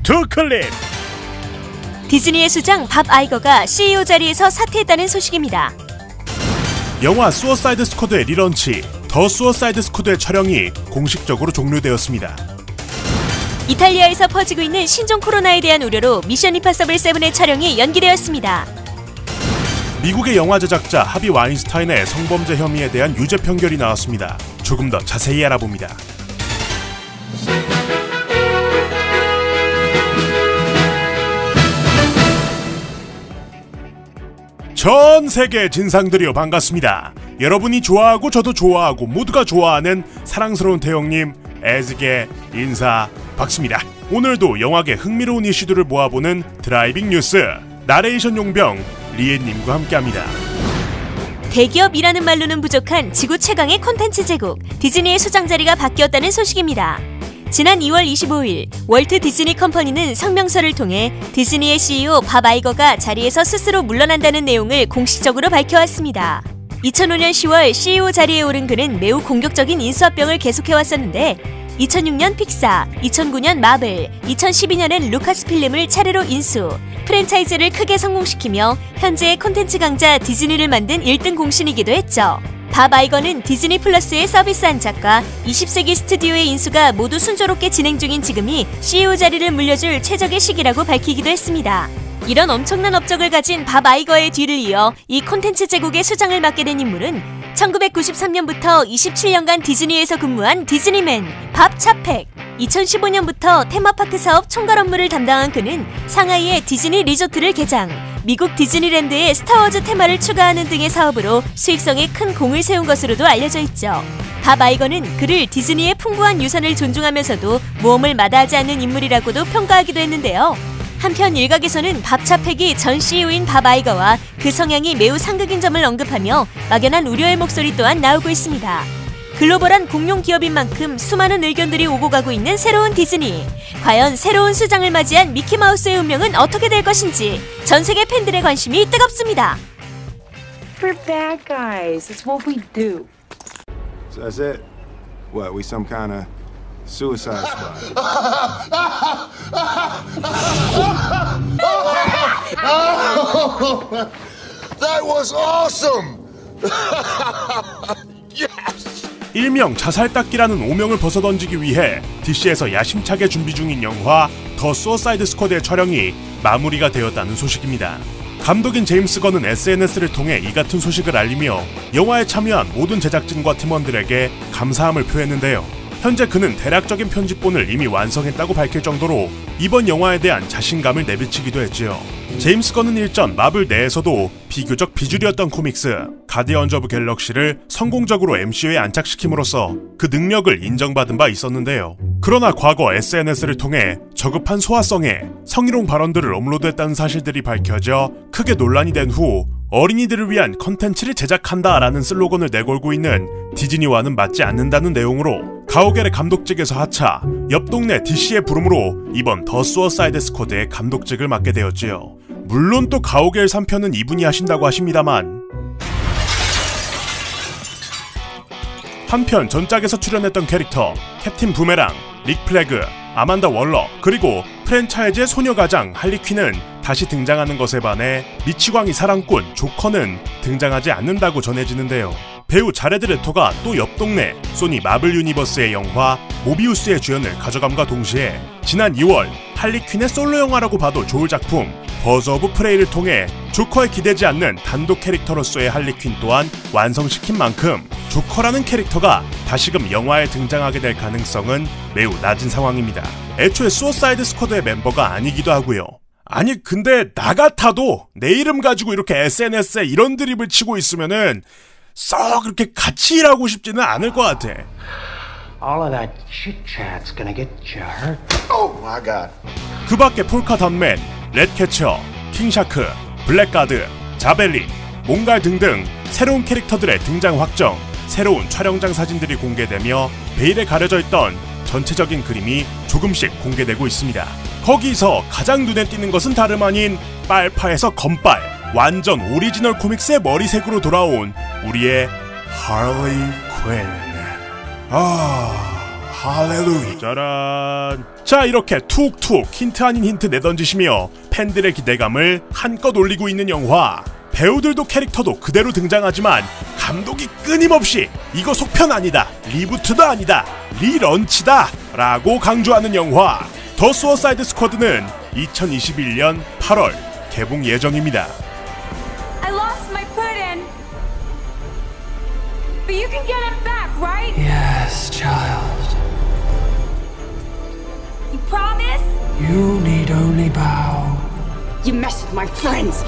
두 클립. 디즈니의 수장 밥 아이거가 CEO 자리에서 사퇴했다는 소식입니다. 영화 수어사이드 스쿼드의 리런치, 더 수어사이드 스쿼드의 촬영이 공식적으로 종료되었습니다. 이탈리아에서 퍼지고 있는 신종 코로나에 대한 우려로 미션 임파서블 7의 촬영이 연기되었습니다. 미국의 영화 제작자 하비 와인스타인의 성범죄 혐의에 대한 유죄 판결이 나왔습니다. 조금 더 자세히 알아봅니다. 전 세계 진상들이여 반갑습니다. 여러분이 좋아하고 저도 좋아하고 모두가 좋아하는 사랑스러운 태영님 애즈게 인사 박수입니다. 오늘도 영화계 흥미로운 이슈들을 모아보는 드라이빙 뉴스, 나레이션 용병 리엔님과 함께합니다. 대기업이라는 말로는 부족한 지구 최강의 콘텐츠 제국, 디즈니의 수장 자리가 바뀌었다는 소식입니다. 지난 2월 25일 월트 디즈니 컴퍼니는 성명서를 통해 디즈니의 CEO 밥 아이거가 자리에서 스스로 물러난다는 내용을 공식적으로 밝혀왔습니다. 2005년 10월 CEO 자리에 오른 그는 매우 공격적인 인수합병을 계속해왔었는데 2006년 픽사, 2009년 마블, 2012년엔 루카스필름을 차례로 인수, 프랜차이즈를 크게 성공시키며 현재의 콘텐츠 강자 디즈니를 만든 1등 공신이기도 했죠. 밥 아이거는 디즈니 플러스의 서비스 안착과 20세기 스튜디오의 인수가 모두 순조롭게 진행 중인 지금이 CEO 자리를 물려줄 최적의 시기라고 밝히기도 했습니다. 이런 엄청난 업적을 가진 밥 아이거의 뒤를 이어 이 콘텐츠 제국의 수장을 맡게 된 인물은 1993년부터 27년간 디즈니에서 근무한 디즈니맨 밥 차펙, 2015년부터 테마파크 사업 총괄 업무를 담당한 그는 상하이의 디즈니 리조트를 개장, 미국 디즈니랜드에 스타워즈 테마를 추가하는 등의 사업으로 수익성에 큰 공을 세운 것으로도 알려져 있죠. 밥 아이거는 그를 디즈니의 풍부한 유산을 존중하면서도 모험을 마다하지 않는 인물이라고도 평가하기도 했는데요. 한편 일각에서는 밥 차펙이 전 CEO인 밥 아이거와 그 성향이 매우 상극인 점을 언급하며 막연한 우려의 목소리 또한 나오고 있습니다. 글로벌한 공룡 기업인 만큼 수많은 의견들이 오고 가고 있는 새로운 디즈니. 과연 새로운 수장을 맞이한 미키마우스의 운명은 어떻게 될 것인지 전 세계 팬들의 관심이 뜨겁습니다. We're bad guys. It's what we do. So that's it? What, we some kind of suicide squad? That was awesome! Yes! 일명 자살닦기라는 오명을 벗어던지기 위해 DC에서 야심차게 준비 중인 영화 더 수어사이드 스쿼드의 촬영이 마무리가 되었다는 소식입니다. 감독인 제임스 건은 SNS를 통해 이 같은 소식을 알리며 영화에 참여한 모든 제작진과 팀원들에게 감사함을 표했는데요. 현재 그는 대략적인 편집본을 이미 완성했다고 밝힐 정도로 이번 영화에 대한 자신감을 내비치기도 했지요. 제임스 건은 일전 마블 내에서도 비교적 비주류였던 코믹스 가디언즈 오브 갤럭시를 성공적으로 MCU에 안착시킴으로써 그 능력을 인정받은 바 있었는데요. 그러나 과거 SNS를 통해 저급한 소화성의 성희롱 발언들을 업로드했다는 사실들이 밝혀져 크게 논란이 된 후 어린이들을 위한 컨텐츠를 제작한다라는 슬로건을 내걸고 있는 디즈니와는 맞지 않는다는 내용으로 가오갤의 감독직에서 하차, 옆 동네 DC의 부름으로 이번 더 수어사이드 스쿼드의 감독직을 맡게 되었지요. 물론 또 가오갤 3편은 이분이 하신다고 하십니다만 한편 전작에서 출연했던 캐릭터 캡틴 부메랑, 릭 플래그, 아만다 월러, 그리고 프랜차이즈의 소녀가장 할리퀸은 다시 등장하는 것에 반해 미치광이 사랑꾼 조커는 등장하지 않는다고 전해지는데요. 배우 자레드 레토가 또 옆 동네 소니 마블 유니버스의 영화 모비우스의 주연을 가져감과 동시에 지난 2월 할리퀸의 솔로 영화라고 봐도 좋을 작품 버즈 오브 프레이를 통해 조커에 기대지 않는 단독 캐릭터로서의 할리퀸 또한 완성시킨 만큼 조커라는 캐릭터가 다시금 영화에 등장하게 될 가능성은 매우 낮은 상황입니다. 애초에 수어사이드 스쿼드의 멤버가 아니기도 하고요. 아니 근데 나 같아도 내 이름 가지고 이렇게 SNS에 이런 드립을 치고 있으면은 썩 그렇게 같이 일하고 싶지는 않을 것 같아. All of that chit-chat's gonna get you hurt. Oh my god. 그 밖에 폴카 던맨, 렛캐쳐, 킹샤크, 블랙가드, 자벨린, 몽갈 등등 새로운 캐릭터들의 등장 확정, 새로운 촬영장 사진들이 공개되며 베일에 가려져 있던 전체적인 그림이 조금씩 공개되고 있습니다. 거기서 가장 눈에 띄는 것은 다름 아닌 빨파에서 건빨, 완전 오리지널 코믹스의 머리색으로 돌아온 우리의 할리 퀸. 할렐루야. 짜란. 자, 이렇게 툭툭 힌트 아닌 힌트 내던지시며 팬들의 기대감을 한껏 올리고 있는 영화. 배우들도 캐릭터도 그대로 등장하지만 감독이 끊임없이 이거 속편 아니다, 리부트도 아니다, 리런치다 라고 강조하는 영화 더 수어사이드 스쿼드는 2021년 8월 개봉 예정입니다. I lost my pudding. But you can get it back, right? Yes, child. You promise? You need only bow. You mess with my friends.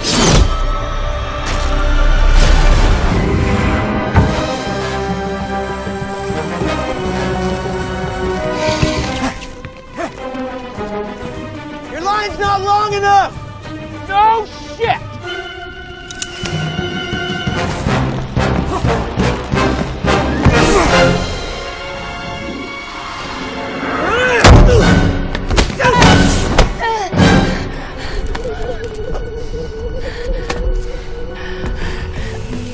Your line's not long enough! No shit!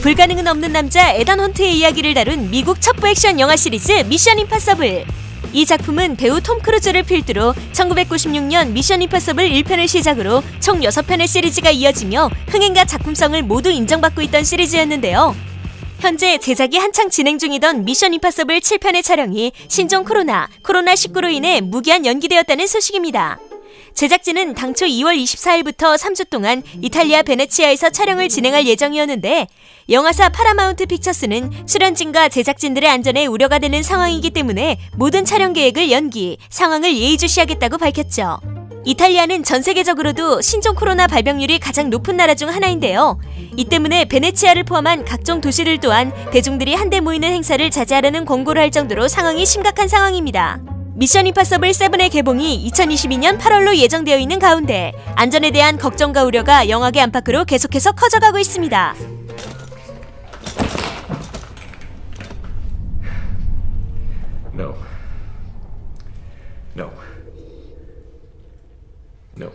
불가능은 없는 남자 에단 헌트의 이야기를 다룬 미국 첩보 액션 영화 시리즈 미션 임파서블. 이 작품은 배우 톰 크루즈를 필두로 1996년 미션 임파서블 1편을 시작으로 총 6편의 시리즈가 이어지며 흥행과 작품성을 모두 인정받고 있던 시리즈였는데요. 현재 제작이 한창 진행 중이던 미션 임파서블 7편의 촬영이 신종 코로나19로 인해 무기한 연기되었다는 소식입니다. 제작진은 당초 2월 24일부터 3주 동안 이탈리아 베네치아에서 촬영을 진행할 예정이었는데 영화사 파라마운트 픽처스는 출연진과 제작진들의 안전에 우려가 되는 상황이기 때문에 모든 촬영 계획을 연기, 상황을 예의주시하겠다고 밝혔죠. 이탈리아는 전 세계적으로도 신종 코로나 발병률이 가장 높은 나라 중 하나인데요. 이 때문에 베네치아를 포함한 각종 도시들 또한 대중들이 한데 모이는 행사를 자제하라는 권고를 할 정도로 상황이 심각한 상황입니다. 미션 임파서블 7의 개봉이 2022년 8월로 예정되어 있는 가운데 안전에 대한 걱정과 우려가 영화계 안팎으로 계속해서 커져가고 있습니다. No. No. No.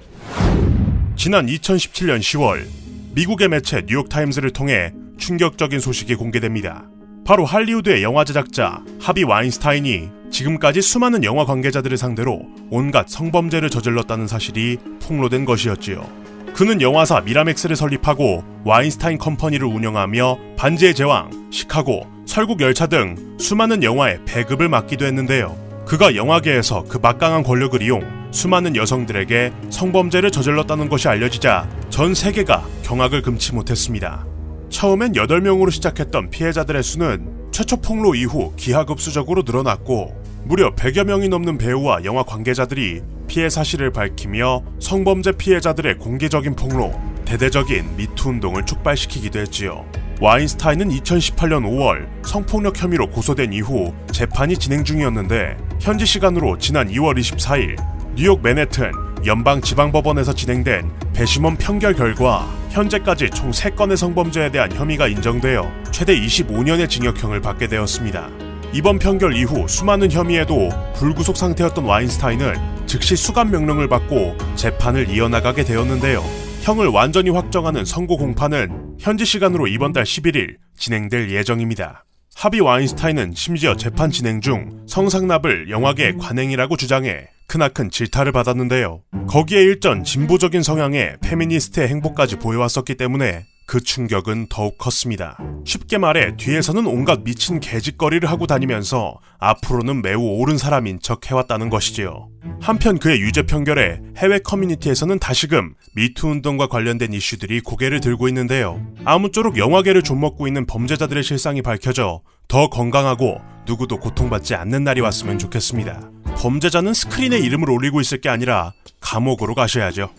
지난 2017년 10월 미국의 매체 뉴욕타임스를 통해 충격적인 소식이 공개됩니다. 바로 할리우드의 영화 제작자 하비 와인스타인이 지금까지 수많은 영화 관계자들을 상대로 온갖 성범죄를 저질렀다는 사실이 폭로된 것이었지요. 그는 영화사 미라맥스를 설립하고 와인스타인 컴퍼니를 운영하며 반지의 제왕, 시카고, 설국열차 등 수많은 영화의 배급을 맡기도 했는데요. 그가 영화계에서 그 막강한 권력을 이용 수많은 여성들에게 성범죄를 저질렀다는 것이 알려지자 전 세계가 경악을 금치 못했습니다. 처음엔 8명으로 시작했던 피해자들의 수는 최초 폭로 이후 기하급수적으로 늘어났고 무려 100여 명이 넘는 배우와 영화 관계자들이 피해 사실을 밝히며 성범죄 피해자들의 공개적인 폭로, 대대적인 미투 운동을 촉발시키기도 했지요. 와인스타인은 2018년 5월 성폭력 혐의로 고소된 이후 재판이 진행 중이었는데 현지 시간으로 지난 2월 24일 뉴욕 맨해튼 연방지방법원에서 진행된 배심원 판결 결과 현재까지 총 3건의 성범죄에 대한 혐의가 인정되어 최대 25년의 징역형을 받게 되었습니다. 이번 판결 이후 수많은 혐의에도 불구속 상태였던 와인스타인은 즉시 수감 명령을 받고 재판을 이어나가게 되었는데요. 형을 완전히 확정하는 선고 공판은 현지 시간으로 이번 달 11일 진행될 예정입니다. 하비 와인스타인은 심지어 재판 진행 중 성상납을 영화계의 관행이라고 주장해 크나큰 질타를 받았는데요. 거기에 일전 진보적인 성향의 페미니스트의 행보까지 보여왔었기 때문에 그 충격은 더욱 컸습니다. 쉽게 말해 뒤에서는 온갖 미친 개짓거리를 하고 다니면서 앞으로는 매우 옳은 사람인 척 해왔다는 것이지요. 한편 그의 유죄 판결에 해외 커뮤니티에서는 다시금 미투 운동과 관련된 이슈들이 고개를 들고 있는데요. 아무쪼록 영화계를 좀먹고 있는 범죄자들의 실상이 밝혀져 더 건강하고 누구도 고통받지 않는 날이 왔으면 좋겠습니다. 범죄자는 스크린에 이름을 올리고 있을 게 아니라 감옥으로 가셔야죠.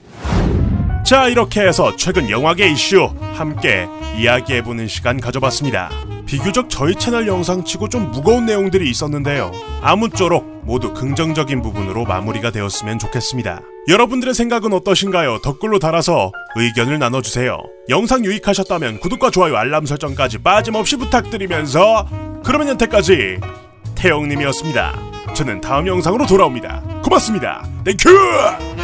자, 이렇게 해서 최근 영화계 이슈 함께 이야기해보는 시간 가져봤습니다. 비교적 저희 채널 영상치고 좀 무거운 내용들이 있었는데요. 아무쪼록 모두 긍정적인 부분으로 마무리가 되었으면 좋겠습니다. 여러분들의 생각은 어떠신가요? 댓글로 달아서 의견을 나눠주세요. 영상 유익하셨다면 구독과 좋아요, 알람 설정까지 빠짐없이 부탁드리면서 그러면 여태까지 태영님이었습니다. 저는 다음 영상으로 돌아옵니다. 고맙습니다. 땡큐!